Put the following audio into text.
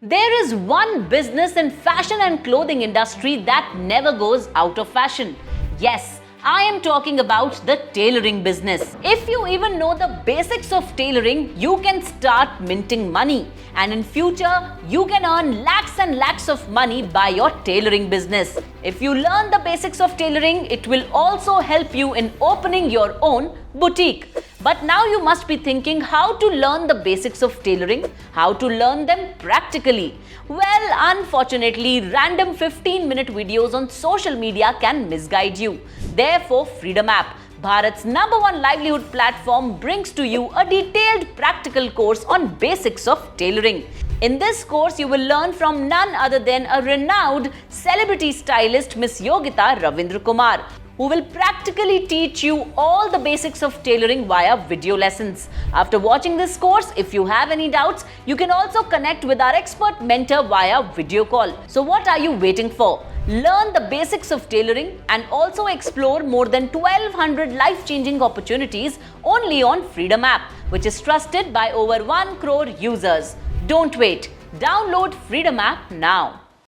There is one business in fashion and clothing industry that never goes out of fashion. Yes, I am talking about the tailoring business. If you even know the basics of tailoring, you can start minting money. And in future, you can earn lakhs and lakhs of money by your tailoring business. If you learn the basics of tailoring, it will also help you in opening your own boutique. But now you must be thinking how to learn the basics of tailoring, how to learn them practically. Well, unfortunately, random 15-minute videos on social media can misguide you. Therefore, Freedom app, Bharat's #1 livelihood platform, brings to you a detailed practical course on basics of tailoring. In this course, you will learn from none other than a renowned celebrity stylist, Miss Yogita Ravindra Kumar, who will practically teach you all the basics of tailoring via video lessons. After watching this course, if you have any doubts, you can also connect with our expert mentor via video call. So what are you waiting for? Learn the basics of tailoring and also explore more than 1200 life-changing opportunities only on Freedom app, which is trusted by over 1 crore users. Don't wait. Download Freedom app now.